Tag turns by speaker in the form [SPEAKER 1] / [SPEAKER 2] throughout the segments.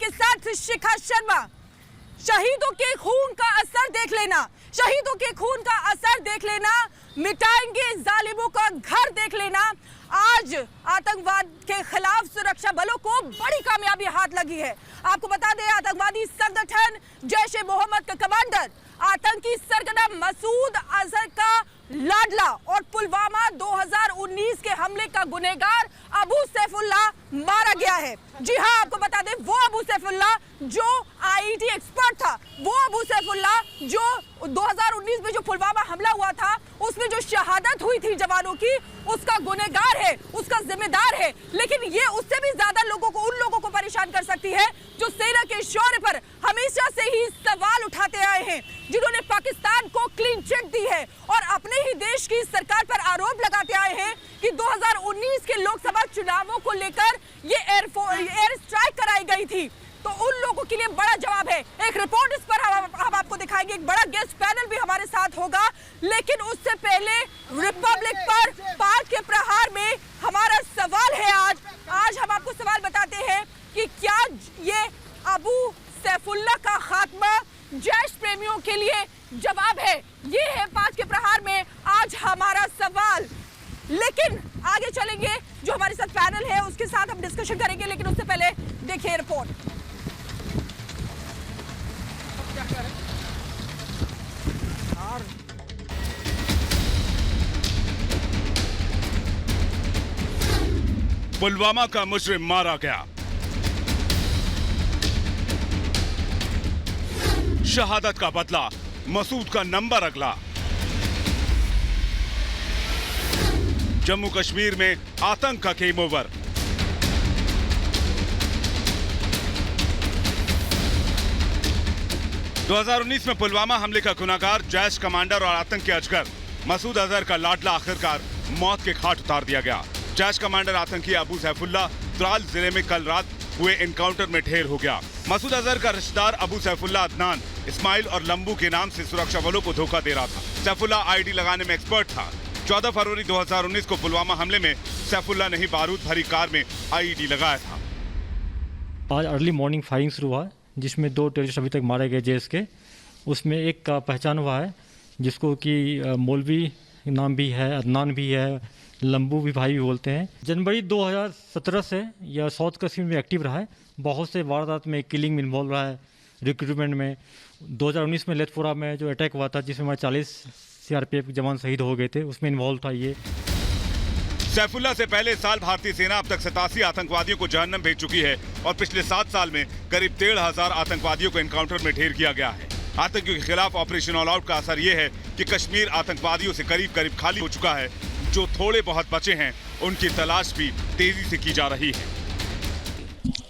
[SPEAKER 1] के साथ शिखा शर्मा। शहीदों के खून का असर देख लेना, शहीदों के खून का असर देख लेना, मिटाएंगे जालिमों का घर देख लेना। आज आतंकवाद के खिलाफ सुरक्षा बलों को बड़ी कामयाबी हाथ लगी है। आपको बता दें, आतंकवादी संगठन जैश ए मोहम्मद का कमांडर, आतंकी सरगना मसूद अजहर का लाडला और पुलवामा 2019 के हमले का गुनहगार अबू सैफुल्लाह मारा गया है। जी हां, आपको बता दें, वो अबू सैफुल्लाह जो आईईडी एक्सपर्ट था, वो अबू सैफुल्लाह जो 2019 में जो पुलवामा हमला हुआ था उसमें जो शहादत हुई थी जवानों की, उसका गुनहगार है, उसका जिम्मेदार है। लेकिन ये उससे भी ज्यादा उन लोगों को परेशान कर सकती है जो सेना के शौर्य पर हमेशा से ही सवाल उठाते आए हैं, जिन्होंने पाकिस्तान को क्लीन चिट दी है और अपने ही देश की सरकार पर आरोप लगाते आए हैं कि 2019 के लोकसभा चुनावों को लेकर ये एयर स्ट्राइक कराई गई थी। तो उन लोगों के लिए बड़ा जवाब है। एक रिपोर्ट इस पर हम आपको दिखाएंगे, एक बड़ा गेस्ट पैनल भी हमारे साथ होगा। लेकिन उससे पहले रिपब्लिक पर 5 के प्रहार में हमारा सवाल है। आज हम आपको सवाल बताते हैं कि क्या ये अबू सैफुल्लाह का खात्मा जैश प्रेमियों के लिए जवाब है? ये है 5 के प्रहार में आज हमारा सवाल। लेकिन आगे चलेंगे, जो हमारे साथ पैनल है उसके साथ हम डिस्कशन करेंगे। लेकिन उससे पहले देखिए रिपोर्ट।
[SPEAKER 2] पुलवामा का मुजरिम मारा गया, शहादत का बदला, मसूद का नंबर अगला। जम्मू कश्मीर में आतंक का गेम ओवर। दो 2019 में पुलवामा हमले का गुनहगार जैश कमांडर और आतंक के अजगर मसूद अजहर का लाडला आखिरकार मौत के घाट उतार दिया गया। जैश कमांडर आतंकी अबू सैफुल्लाह त्राल जिले में कल रात हुए एनकाउंटर में ढेर हो गया। मसूद अजहर का रिश्तेदार अबू सैफुल्लाह अदनान, इस्माइल और लंबू के नाम से सुरक्षा बलों को धोखा दे रहा था। सैफुल्लाह आईडी लगाने में एक्सपर्ट था। 14 फरवरी 2019 को पुलवामा हमले में सैफुल्लाह ने ही बारूद भरी कार में आईडी लगाया था।
[SPEAKER 3] आज अर्ली मॉर्निंग फायरिंग शुरू हुआ है, जिसमें 2 टेररिस्ट अभी तक मारे गए जेएस के। उसमें एक का पहचान हुआ है, जिसको कि मौलवी नाम भी है, अदनान भी है, लंबू भी भाई भी बोलते हैं। जनवरी 2017 से यह साउथ कश्मीर में एक्टिव रहा है। बहुत से वारदात में किलिंग में इन्वॉल्व रहा है, रिक्रूटमेंट में। 2019 में लेथपुरा में जो अटैक हुआ था, जिसमें हमारे 40 सीआरपीएफ के जवान शहीद हो गए थे, उसमें इन्वॉल्व था ये।
[SPEAKER 2] सैफुल्लाह से पहले साल भारतीय सेना अब तक 87 आतंकवादियों को जहन्नम भेज चुकी है और पिछले 7 साल में करीब 1,500 आतंकवादियों को एनकाउंटर में ढेर किया गया है। आतंकियों के खिलाफ ऑपरेशन ऑल आउट का असर ये है कि कश्मीर आतंकवादियों से करीब करीब खाली हो चुका है। जो थोड़े बहुत बचे हैं, उनकी तलाश भी तेजी से की जा रही है।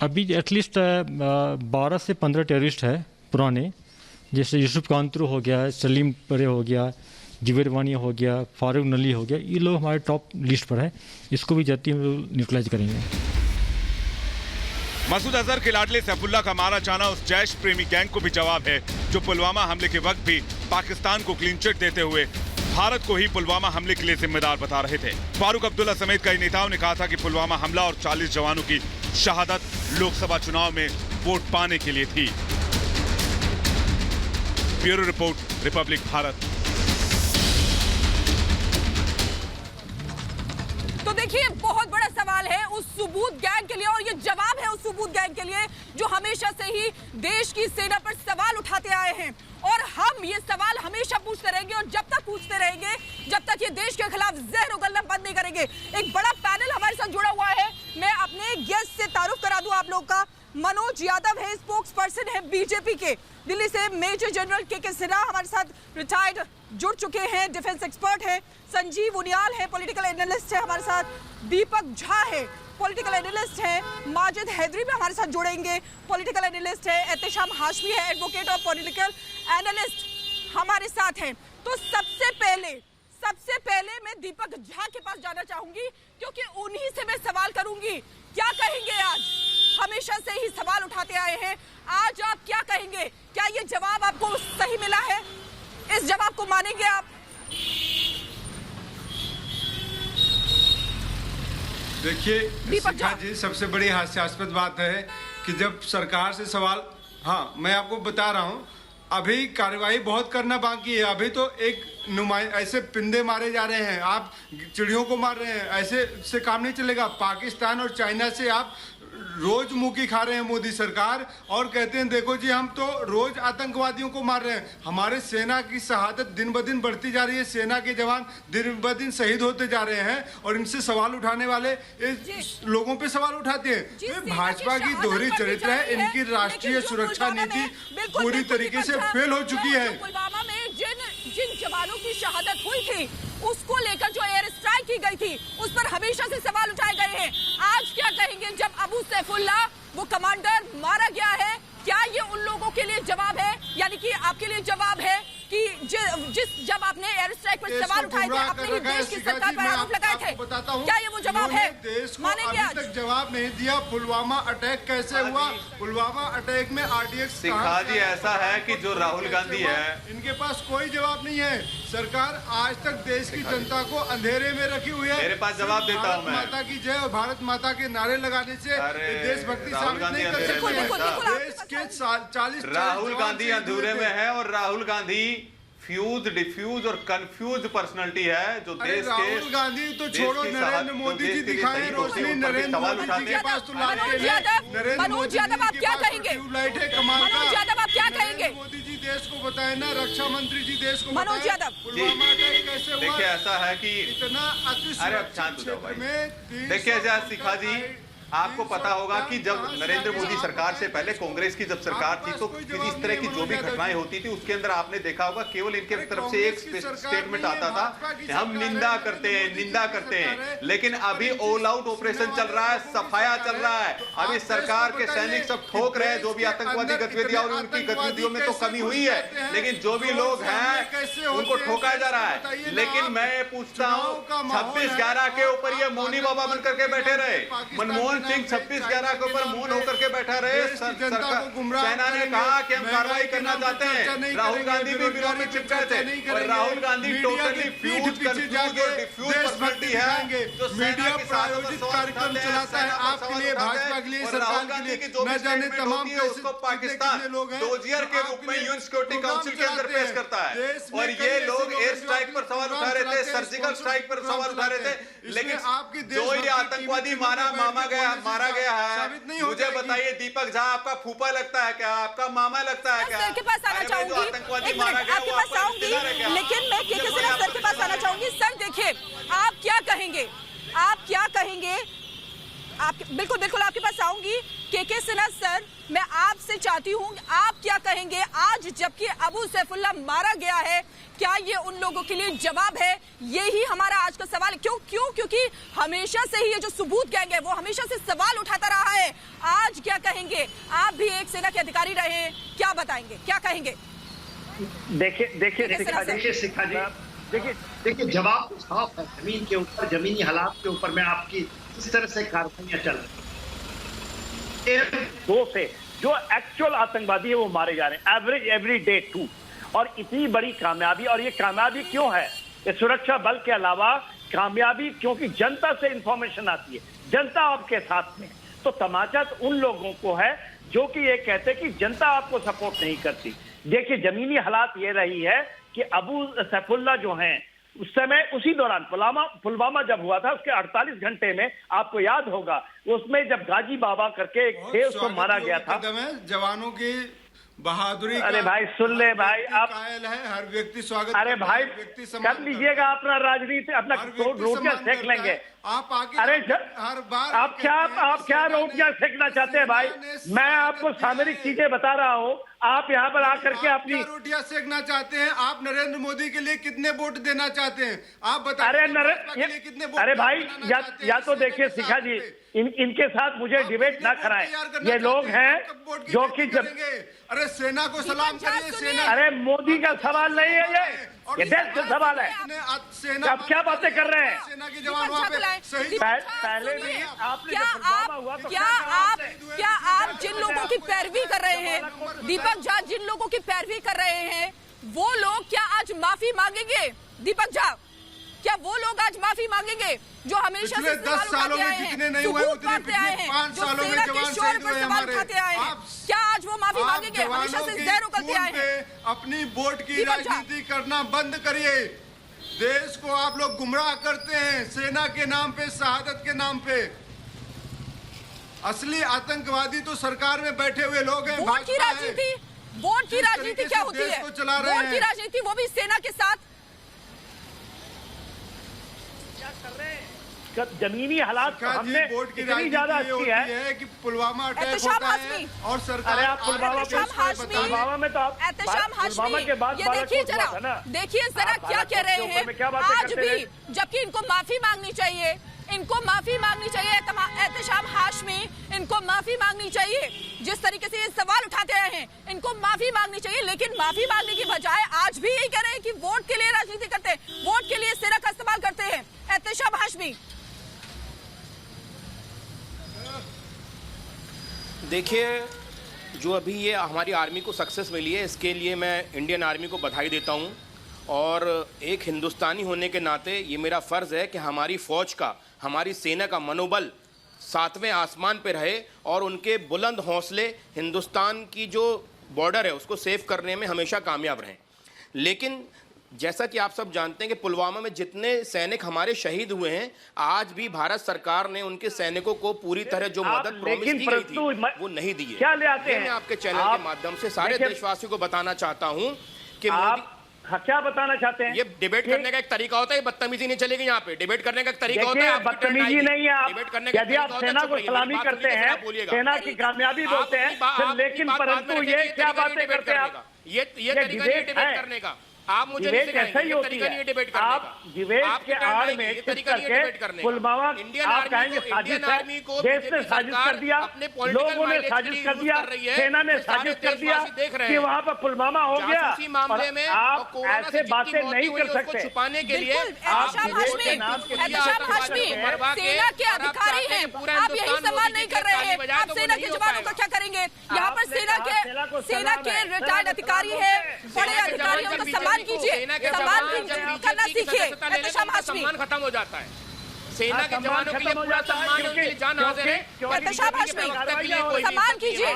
[SPEAKER 3] अभी एटलीस्ट 12 से 15 टेररिस्ट है पुराने, जैसे यूसुफ कांतरू हो गया, सलीम परे हो गया, जिवेर वानी हो गया, फारूक नली हो गया। ये लोग हमारे टॉप लिस्ट पर है। इसको भी जल्दी हम न्यूट्रलाइज करेंगे।
[SPEAKER 2] मसूद अजहर के लाडले सैफुल्लाह का मारा जाना उस जैश प्रेमी गैंग को भी जवाब है, जो पुलवामा हमले के वक्त भी पाकिस्तान को क्लीन चिट देते हुए भारत को ही पुलवामा हमले के लिए जिम्मेदार बता रहे थे। फारूक अब्दुल्ला समेत कई नेताओं ने कहा था कि पुलवामा हमला और 40 जवानों की शहादत लोकसभा चुनाव में वोट पाने के लिए थी। Bureau report, Republic Bharat.
[SPEAKER 1] तो देखिए, बहुत बड़ा सवाल है उस सुबूत गैंग के लिए, और ये जवाब है उस सुबूत गैंग के लिए जो हमेशा से ही देश की सेना पर सवाल उठाते आए हैं। और हम ये सवाल हमेशा पूछते रहेंगे, और जब तक पूछते रहेंगे, जब तक ये देश के खिलाफ जहर उगलना बंद नहीं करेंगे। एक बड़ा पैनल हमारे साथ जुड़ा हुआ है। मैं अपने गेस्ट से तारुफ करा दूं आप लोग का। मनोज यादव है, स्पोक्स पर्सन है बीजेपी के। दिल्ली से मेजर जनरल के सिन्हा हमारे साथ रिटायर्ड जुड़ चुके हैं, डिफेंस एक्सपर्ट है। संजीव उनियाल है, पॉलिटिकल एनालिस्ट है हमारे साथ। दीपक झा है, पॉलिटिकल एनालिस्ट है। माजिद हैदरी भी हमारे साथ जुड़ेंगे, पॉलिटिकल एनालिस्ट है। एहतेशाम हाशमी है, एडवोकेट और पॉलिटिकल एनालिस्ट हमारे साथ हैं। तो सबसे पहले मैं दीपक झा के पास जाना चाहूंगी, क्योंकि उन्हीं से मैं सवाल करूंगी। क्या कहेंगे? आज हमेशा से ही सवाल उठाते आए हैं, आज आप क्या कहेंगे? क्या ये जवाब आपको सही मिला है? इस जवाब को मानेंगे आप?
[SPEAKER 4] देखिए शिखा जी, सबसे बड़ी हास्यास्पद बात है कि जब सरकार से सवाल, हाँ मैं आपको बता रहा हूँ, अभी कार्यवाही बहुत करना बाकी है। अभी तो एक ऐसे पिंदे मारे जा रहे हैं, आप चिड़ियों को मार रहे हैं, ऐसे से काम नहीं चलेगा। पाकिस्तान और चाइना से आप रोज मुंह खा रहे हैं मोदी सरकार, और कहते हैं देखो जी हम तो रोज आतंकवादियों को मार रहे हैं। हमारे सेना की शहादत दिन ब दिन बढ़ती जा रही है, सेना के जवान दिन ब दिन शहीद होते जा रहे हैं, और इनसे सवाल उठाने वाले लोगों पे सवाल उठाते हैं। भाजपा की दोहरी चरित्र है, इनकी राष्ट्रीय सुरक्षा नीति पूरी तरीके से फेल हो चुकी है।
[SPEAKER 1] पुलवामा में जिन जवानों की शहादत हुई थी उसको लेकर जो एयर स्ट्राइक की गई थी उस पर हमेशा से सवाल उठाए गए हैं। आज क्या कहेंगे जब अबू सैफुल्लाह वो कमांडर मारा गया है? क्या ये उन लोगों के लिए जवाब है, यानी कि आपके लिए जवाब है कि जब आपने एयर स्ट्राइक पर सवाल उठाए थे, अपने ही देश की सरकार पर आरोप लगाए थे, क्या ये वो जवाब है?
[SPEAKER 4] देश को
[SPEAKER 1] मानेंगे
[SPEAKER 4] अभी तक जवाब नहीं दिया। पुलवामा अटैक कैसे हुआ? पुलवामा अटैक में RDX
[SPEAKER 5] सिखा जी ऐसा है कि जो राहुल गांधी है,
[SPEAKER 4] इनके पास कोई जवाब नहीं है। सरकार आज तक देश की जनता को अंधेरे में रखी हुई है।
[SPEAKER 5] मेरे पास जवाब देता हूं मैं।
[SPEAKER 4] भारत माता की जय और भारत माता के नारे लगाने से देशभक्ति साबित नहीं कर सकते। देश के 40
[SPEAKER 5] राहुल गांधी अधूरे में है, और राहुल गांधी फ्यूज, डिफ्यूज और कंफ्यूज पर्सनालिटी है जो देश के।
[SPEAKER 4] राहुल गांधी तो छोड़ो, नरेंद्र मोदी जी दिखाए रोशनी। नरेंद्र मोदी जी के पास तो
[SPEAKER 1] मनोज यादव आप क्या कहेंगे? मनोज यादव आप क्या कहेंगे?
[SPEAKER 4] मोदी जी देश को बताए ना, रक्षा मंत्री जी देश को
[SPEAKER 1] मनोज यादव
[SPEAKER 4] पुलवामा अटैक कैसे हुआ?
[SPEAKER 5] देखिए ऐसा है कि
[SPEAKER 4] इतना
[SPEAKER 5] अरे अब शांत हो जाओ भाई। देखिए जय सिखा जी, आपको पता होगा कि जब नरेंद्र मोदी सरकार से पहले कांग्रेस की जब सरकार थी तो इस तरह की जो भी घटनाएं होती थी उसके अंदर आपने देखा होगा केवल इनके तरफ से एक स्टेटमेंट आता था कि हम निंदा करते हैं। लेकिन अभी ऑल आउट ऑपरेशन चल रहा है, सफाया चल रहा है। अभी सरकार के सैनिक सब ठोक रहे हैं जो भी आतंकवादी गतिविधियां, और उनकी गतिविधियों में तो कमी हुई है, लेकिन जो भी लोग हैं उनको ठोका जा रहा है। लेकिन मैं पूछता हूँ 26/11 के ऊपर ये मौनी बाबा बनकर के बैठे रहे। मनमोहन सिंह 26/11 के ऊपर मौन होकर के बैठा रहे। सेना ने कहा कि हम कार्रवाई करना चाहते हैं। राहुल गांधी भी विरोध में चिपके थे, और Rahul Gandhi totally fuse, confuse और डिफ्यूज पर्सनालिटी है जो
[SPEAKER 4] मीडिया प्रायोजित कार्यक्रम चलाता है आपके लिए, भाजपा के लिए, सरकार के लिए। न जाने तमाम
[SPEAKER 5] उसको पाकिस्तान डोजियर के रूप में यूएन सिक्योरिटी काउंसिल के अंदर पेश करता है, और ये लोग एयर स्ट्राइक पर सवाल उठा रहे थे, सर्जिकल स्ट्राइक पर सवाल उठा रहे थे। लेकिन जो ये आतंकवादी मारा गया है, मुझे बताइए दीपक झा आपका फूफा लगता है क्या? आपका मामा लगता है क्या?
[SPEAKER 1] सर के पास आना चाहूंगी, आपके पास आऊंगी, लेकिन मैं केके सिन्हा सर के पास आना चाहूंगी। सर देखिए, आप क्या कहेंगे? आप बिल्कुल आपके पास आऊंगी। केके सिन्हा सर, मैं आपसे चाहती हूँ आप क्या कहेंगे आज जबकि अबू सैफुल्लाह मारा गया है? क्या ये उन लोगों के लिए जवाब है? यही हमारा आज का सवाल है। क्योंकि हमेशा से ही ये जो सबूत गैंग है वो हमेशा से सवाल उठाता रहा है। आज क्या कहेंगे? आप भी एक सेना के अधिकारी रहे हैं, क्या बताएंगे, क्या कहेंगे?
[SPEAKER 6] देखिए शिखा जी, देखिए जवाब तो साफ है। जमीन के ऊपर, जमीनी हालात के ऊपर में आपकी इस तरह से कार्रवाइयां चल रही हैं। 2 से जो एक्चुअल आतंकवादी है वो मारे जा रहे हैं एवरी डे 2, और इतनी बड़ी कामयाबी। और ये कामयाबी क्यों है? ये सुरक्षा बल के अलावा कामयाबी क्योंकि जनता से इंफॉर्मेशन आती है, जनता आपके साथ में। तो तमाचा तो उन लोगों को है जो कि ये कहते कि जनता आपको सपोर्ट नहीं करती। देखिए जमीनी हालात ये रही है कि अबू सैफुल्लाह जो हैं उस समय, उसी दौरान पुलवामा जब हुआ था उसके 48 घंटे में आपको याद होगा उसमें जब गाजी बाबा करके एक थे उसको मारा गया था।
[SPEAKER 4] जवानों की बहादुरी।
[SPEAKER 6] अरे भाई सुन ले भाई, आप
[SPEAKER 4] कायल है, हर व्यक्ति स्वागत।
[SPEAKER 6] अरे भाई कर लीजिएगा अपना राजनीति, अपना रोटियां सेक लेंगे
[SPEAKER 4] आप आगे।
[SPEAKER 6] अरे
[SPEAKER 4] हर बार
[SPEAKER 6] आप क्या रोटियां सेकना चाहते हैं भाई? मैं आपको सामरिक चीजें बता रहा हूँ, आप यहाँ पर आकर के अपनी
[SPEAKER 4] रोटियां सेकना चाहते हैं। आप नरेंद्र मोदी के लिए कितने वोट देना चाहते हैं? आप बताइए।
[SPEAKER 6] अरे भाई या तो देखिए शिखा जी, इनके साथ मुझे डिबेट ना कराएं। ये लोग हैं जो कि
[SPEAKER 4] अरे सेना को सलाम करिए। सेना,
[SPEAKER 6] अरे मोदी का सवाल नहीं है, ये देश का सवाल है। आप क्या बातें कर रहे हैं?
[SPEAKER 4] सेना के जवान वहाँ पे
[SPEAKER 6] पहले भी आपने
[SPEAKER 1] क्या आप जिन लोगों की पैरवी कर रहे हैं, दीपक झा जिन लोगों की पैरवी कर रहे हैं, वो लोग क्या आज माफी मांगेंगे? दीपक झा क्या वो लोग आज माफी मांगेंगे जो हमेशा से
[SPEAKER 4] पिछले 10 सालों में जितने नहीं हुए उतने पिछले 5 सालों में जवान शहीद हुए हमारे।
[SPEAKER 1] क्या आज वो माफी मांगेंगे? हमेशा से जहर उगलते आए हैं।
[SPEAKER 4] अपनी वोट की राजनीति करना बंद करिए। देश को आप लोग गुमराह करते हैं सेना के नाम पे, शहादत के नाम पे। असली आतंकवादी तो सरकार में बैठे हुए लोग हैं।
[SPEAKER 1] वोट की राजनीति, वोट की राजनीति क्या होती है? वोट की राजनीति, वो भी सेना के साथ।
[SPEAKER 6] क्या कर रहे हैं? जमीनी हालात हमने
[SPEAKER 4] वोट की
[SPEAKER 6] इतनी ज्यादा अच्छी है
[SPEAKER 4] कि पुलवामा अटैक होता है और सरकार।
[SPEAKER 6] अरे आप पुलवामा में तो आप पुलवामा के बाद
[SPEAKER 1] ये देखिए जरा, देखिए जरा क्या कह रहे हैं आज भी, जबकि इनको माफी मांगनी चाहिए, इनको माफी मांगनी चाहिए। एहतशाम हाशमी, इनको माफी मांगनी चाहिए। जिस तरीके से ये सवाल उठाते आए हैं, इनको माफी मांगनी चाहिए, लेकिन माफी मांगने की बजाय आज भी यही कह रहे हैं कि वोट के लिए राजनीति करते हैं, वोट के लिए सेना का इस्तेमाल करते हैं। एहतशाम हाशमी,
[SPEAKER 7] देखिए, जो अभी ये हमारी आर्मी को सक्सेस मिली है, इसके लिए मैं इंडियन आर्मी को बधाई देता हूँ। और एक हिंदुस्तानी होने के नाते ये मेरा फ़र्ज़ है कि हमारी फ़ौज का, हमारी सेना का मनोबल 7वें आसमान पे रहे और उनके बुलंद हौसले हिंदुस्तान की जो बॉर्डर है उसको सेव करने में हमेशा कामयाब रहें। लेकिन जैसा कि आप सब जानते हैं कि पुलवामा में जितने सैनिक हमारे शहीद हुए हैं, आज भी भारत सरकार ने उनके सैनिकों को पूरी तरह जो मदद प्रॉमिस की गई थी वो नहीं दी है।
[SPEAKER 6] क्या ले आते हैं?
[SPEAKER 7] मैं आपके चैनल के माध्यम से सारे देशवासियों को बताना चाहता हूँ कि मोदी,
[SPEAKER 6] क्या बताना चाहते हैं?
[SPEAKER 7] ये डिबेट करने का एक तरीका होता है, बदतमीजी नहीं चलेगी यहाँ पे। डिबेट करने का एक तरीका होता है,
[SPEAKER 6] बदतमीजी नहीं है। यदि आप सेना को सलामी करते हैं, सेना की कामयाबी बोलते हैं, लेकिन परंतु ये क्या बातें करते हैं आप?
[SPEAKER 7] ये तरीका नहीं डिबेट करने का। आप मुझे नहीं सिखाएंगे, तरीका नहीं डिबेट करने का।
[SPEAKER 6] आप डिबेट के आड़ में तरीका नहीं डिबेट करने का। पुलवामा आप कहेंगे साजिश है, देश ने साजिश कर दिया, लोगों ने साजिश कर दिया, सेना ने साजिश कर दिया कि वहाँ पर पुलवामा हो गया। आप ऐसे बातें नहीं कर सकते।
[SPEAKER 7] छुपाने के लिए
[SPEAKER 6] आप डिबेट के नाम के लिए
[SPEAKER 1] सेना के अधिकारी हैं, आप यही सम्मान नहीं कर रहे हैं। आप सेना के जवानों का क्या करेंगे? यहाँ पर सेना के रिटायर्ड अधिकारी है, बड़े अधिकारियों का सम्मान कीजिए, सम्मान करना सीखिए। एहतशाम हाशमी,
[SPEAKER 7] सम्मान खत्म हो जाता है। सेना के जवानों के लिए पूरा सम्मान, उनके लिए जान हाजिर है।
[SPEAKER 1] एहतशाम हाशमी, सम्मान कीजिए,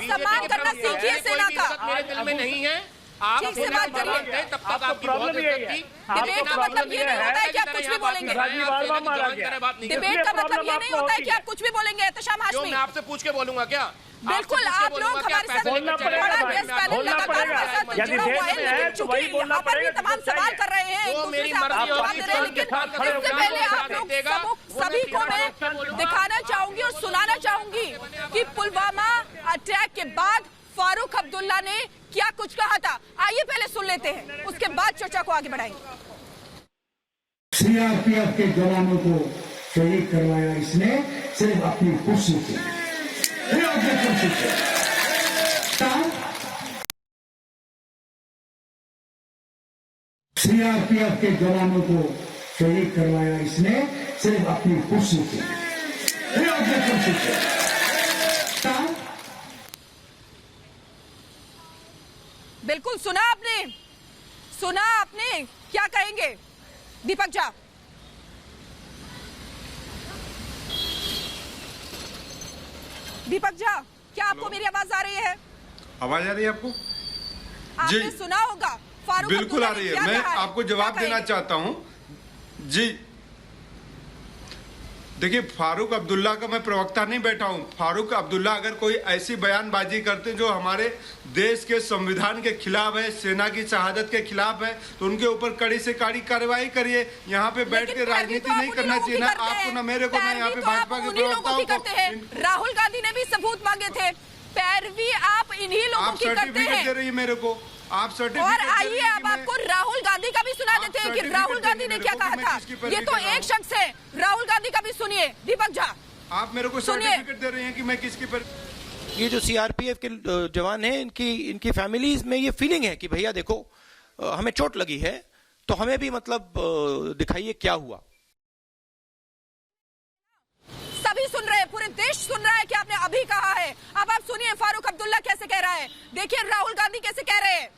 [SPEAKER 1] सम्मान करना सीखिए सेना का।
[SPEAKER 7] मेरे दिल में नहीं है, आप
[SPEAKER 1] ठीक से बात करिए।
[SPEAKER 7] तब तक आपकी बहुत इज्जत थी।
[SPEAKER 1] डिबेट का मतलब ये नहीं होता है कि आप कुछ भी बोलेंगे। डिबेट का मतलब ये नहीं होता है कि आप कुछ भी बोलेंगे। एहतशाम हाशमी,
[SPEAKER 7] मैं आपसे पूछ के बोलूंगा क्या?
[SPEAKER 1] बिल्कुल, आप लोग हमारे साथ
[SPEAKER 6] बोलना पड़ेगा,
[SPEAKER 1] लेकिन चूंकि यहाँ पर भी तमाम सवाल कर रहे हैं, लेकिन इससे पहले आप लोग सभी को मैं दिखाना चाहूंगी और सुनाना चाहूंगी कि पुलवामा अटैक के बाद फारूक अब्दुल्ला ने क्या कुछ कहा था। आइए पहले सुन लेते हैं, उसके बाद चर्चा को आगे बढ़ाएंगे।
[SPEAKER 8] सीआरपीएफ के जवानों को शहीद करवाया इसने सिर्फ अपनी खुशी से, सीआरपीएफ के जवानों को शहीद करवाया इसने सिर्फ अपनी खुशी से।
[SPEAKER 1] बिल्कुल सुना आपने, क्या कहेंगे दीपक झा? दीपक झा, क्या आपको मेरी आवाज आ रही है?
[SPEAKER 4] आवाज आ रही है आपको?
[SPEAKER 1] आपने सुना होगा फारूक
[SPEAKER 4] बिल्कुल आ रही है। मैं आपको जवाब देना चाहता हूं जी। देखिए, फारूक अब्दुल्ला का मैं प्रवक्ता नहीं बैठा हूं। फारूक अब्दुल्ला अगर कोई ऐसी बयानबाजी करते जो हमारे देश के संविधान के खिलाफ है, सेना की शहादत के खिलाफ है, तो उनके ऊपर कड़ी से कड़ी कार्रवाई करिए। यहाँ पे बैठ के राजनीति नहीं करना चाहिए ना आपको, ना मेरे को, ना यहाँ पे भाजपा के प्रवक्ताओं को।
[SPEAKER 1] राहुल गांधी ने भी सबूत मांगे थे, पैरवी आप इन्हीं लोगों की करते हैं।
[SPEAKER 4] दे रही है मेरे को आप सर्टिफिकेट।
[SPEAKER 1] और आइए अब आपको राहुल गांधी का भी सुना देते हैं कि राहुल गांधी ने क्या कहा था। ये तो एक शख्स है, राहुल गांधी का भी सुनिए दीपक झा।
[SPEAKER 4] आप मेरे को सर्टिफिकेट दे रहे हैं कि मैं किसकी पर।
[SPEAKER 9] ये जो सीआरपीएफ के जवान हैं, इनकी फैमिलीज में ये फीलिंग है कि भैया देखो हमें चोट लगी है तो हमें भी मतलब दिखाइए क्या हुआ।
[SPEAKER 1] सभी सुन रहे हैं, पूरे देश सुन रहा है कि आपने अभी कहा है। अब आप सुनिए फारूक अब्दुल्ला कैसे कह रहा है, देखिए राहुल गांधी कैसे कह रहे हैं।